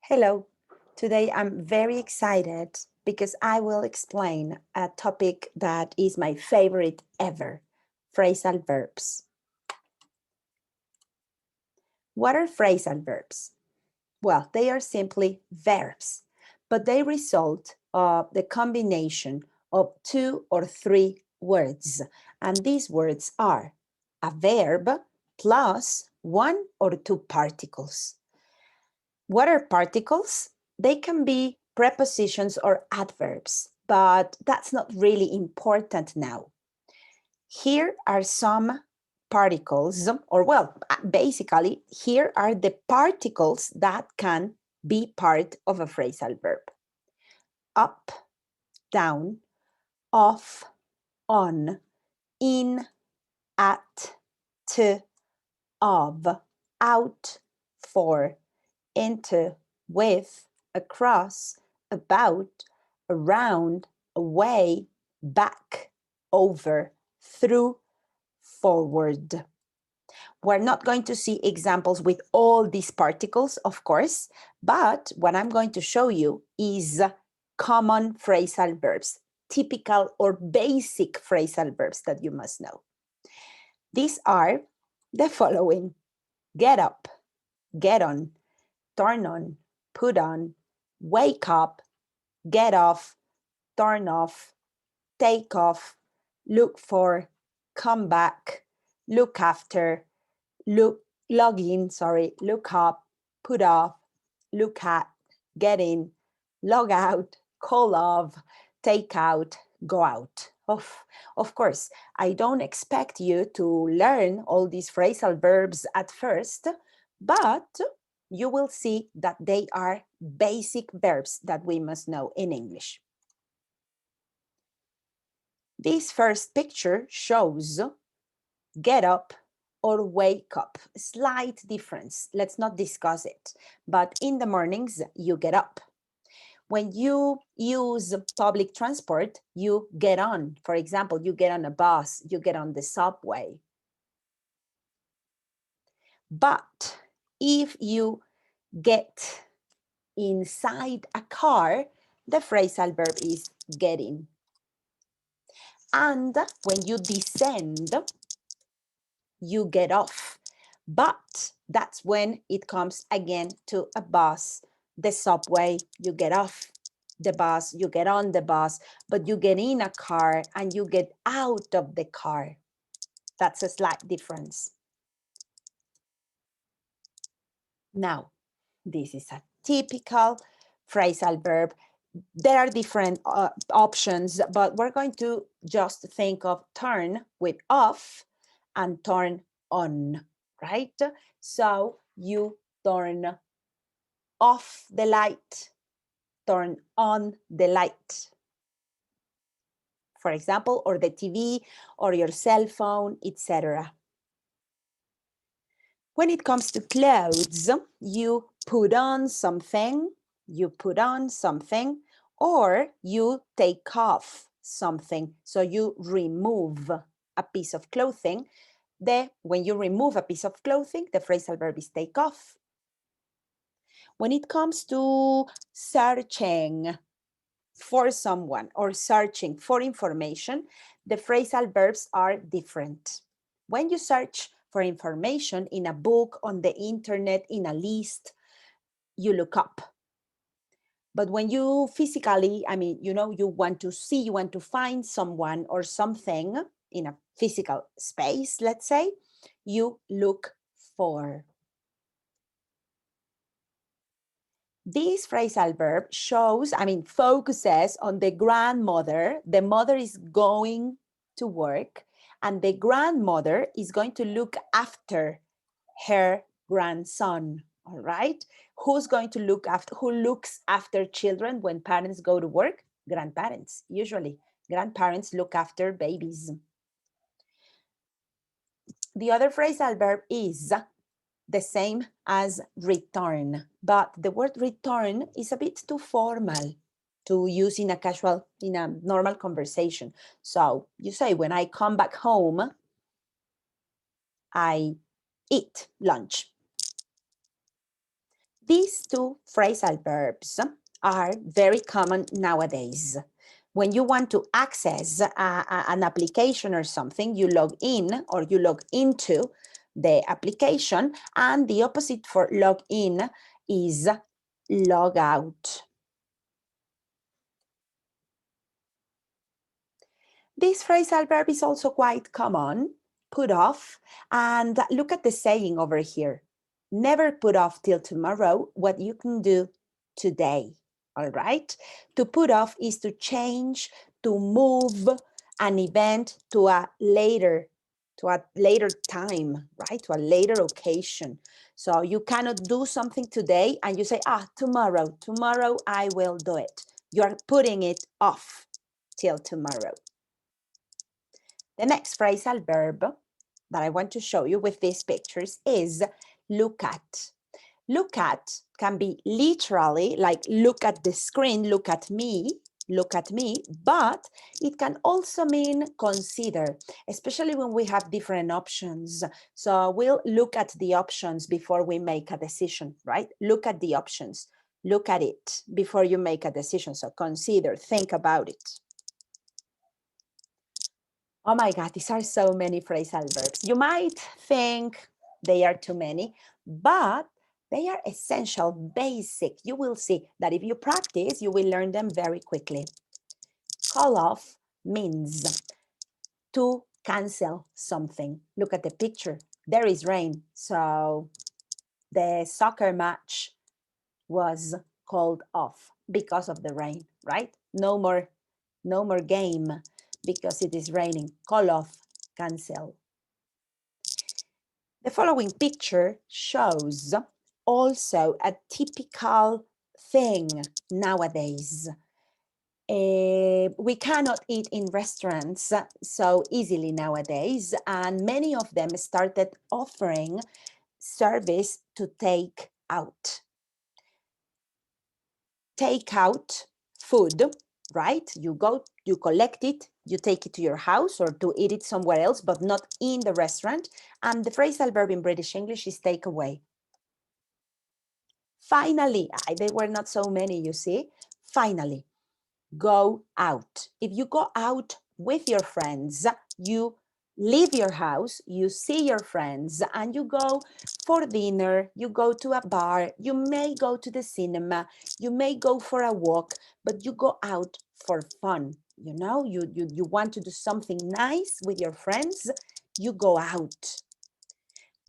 Hello, today I'm very excited because I will explain a topic that is my favorite ever, phrasal verbs. What are phrasal verbs? Well, they are simply verbs, but they result of the combination of 2 or 3 words. And these words are a verb plus 1 or 2 particles. What are particles? They can be prepositions or adverbs, but that's not really important now. Here are some particles, or well, basically, here are the particles that can be part of a phrasal verb. Up, down, off, on, in, at, to, of, out, for, into, with, across, about, around, away, back, over, through, forward. We're not going to see examples with all these particles, of course, but what I'm going to show you is common phrasal verbs, typical or basic phrasal verbs that you must know. These are the following: get up, get on, turn on, put on, wake up, get off, turn off, take off, look for, come back, look after, log in, look up, put off, look at, get in, log out, call off, take out, go out. Of course, I don't expect you to learn all these phrasal verbs at first, but you will see that they are basic verbs that we must know in English. This first picture shows get up or wake up. Slight difference. Let's not discuss it. But in the mornings, you get up. When you use public transport, you get on. For example, you get on a bus, you get on the subway. But if you get inside a car, the phrasal verb is getting. And when you descend, you get off. But that's when it comes again to a bus, the subway, you get off the bus, you get on the bus, but you get in a car and you get out of the car. That's a slight difference. Now, this is a typical phrasal verb. There are different options, but we're going to just think of turn with off and turn on, right? So you turn off the light, turn on the light, for example, or the TV or your cell phone, etc. When it comes to clothes, you put on something, or you take off something. So you remove a piece of clothing. When you remove a piece of clothing, the phrasal verb is take off. When it comes to searching for someone or searching for information, the phrasal verbs are different. When you search for information in a book, on the internet, in a list, you look up. But when you physically, you want to see, you want to find someone or something in a physical space, let's say, you look for. This phrasal verb focuses on the grandmother. The mother is going to work and the grandmother is going to look after her grandson, all right? Who looks after children when parents go to work? Grandparents, usually. Grandparents look after babies. The other phrasal verb is the same as return, but the word return is a bit too formal to use in a normal conversation. So you say, when I come back home, I eat lunch. These two phrasal verbs are very common nowadays. When you want to access an application or something, you log in or you log into the application, and the opposite for log in is log out. This phrasal verb is also quite common, put off, and look at the saying over here. Never put off till tomorrow what you can do today, all right? To put off is to change, to move an event to a later time, right? To a later occasion. So you cannot do something today and you say, tomorrow I will do it. You are putting it off till tomorrow. The next phrasal verb that I want to show you with these pictures is look at. Look at can be literally like look at the screen, look at me, but it can also mean consider, especially when we have different options. So we'll look at the options before we make a decision, right? Look at the options, look at it before you make a decision. So consider, think about it. Oh my God, these are so many phrasal verbs. You might think they are too many, but they are essential, basic. You will see that if you practice, you will learn them very quickly. Call off means to cancel something. Look at the picture. There is rain, so the soccer match was called off because of the rain, right? No more game because it is raining. Call off, cancel. The following picture shows also a typical thing nowadays. We cannot eat in restaurants so easily nowadays, and many of them started offering service to take out. Take out food, right? You go, you collect it, you take it to your house or to eat it somewhere else, but not in the restaurant. And the phrasal verb in British English is take away. Finally, there were not so many, you see. Finally, go out. If you go out with your friends, you leave your house, you see your friends, and you go for dinner, you go to a bar, you may go to the cinema, you may go for a walk, but you go out for fun. You know, you want to do something nice with your friends, you go out.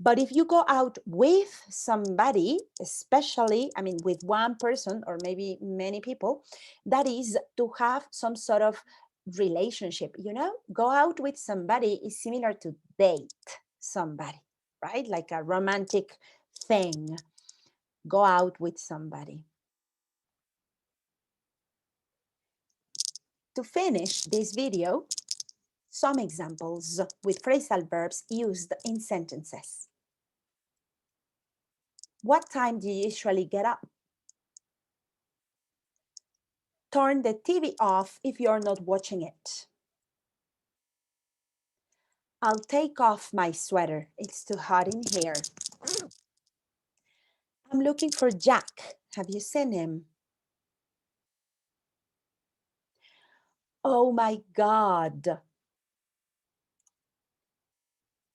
But if you go out with somebody, especially, I mean, with one person or maybe many people, that is to have some sort of relationship, you know? Go out with somebody is similar to date somebody, right? Like a romantic thing. Go out with somebody. To finish this video, some examples with phrasal verbs used in sentences. What time do you usually get up? Turn the TV off if you're not watching it. I'll take off my sweater. It's too hot in here. I'm looking for Jack. Have you seen him? Oh my God.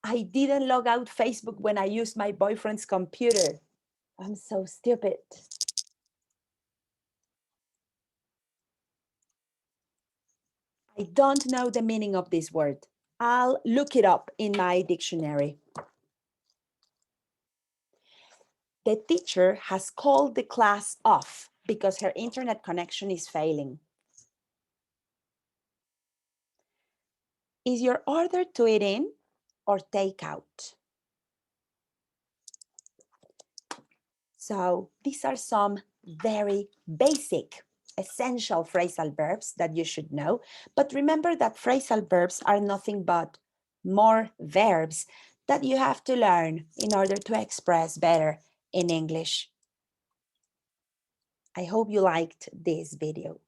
I didn't log out Facebook when I used my boyfriend's computer. I'm so stupid. I don't know the meaning of this word. I'll look it up in my dictionary. The teacher has called the class off because her internet connection is failing. Is your order to eat in or take out? So these are some very basic, essential phrasal verbs that you should know. But remember that phrasal verbs are nothing but more verbs that you have to learn in order to express better in English. I hope you liked this video.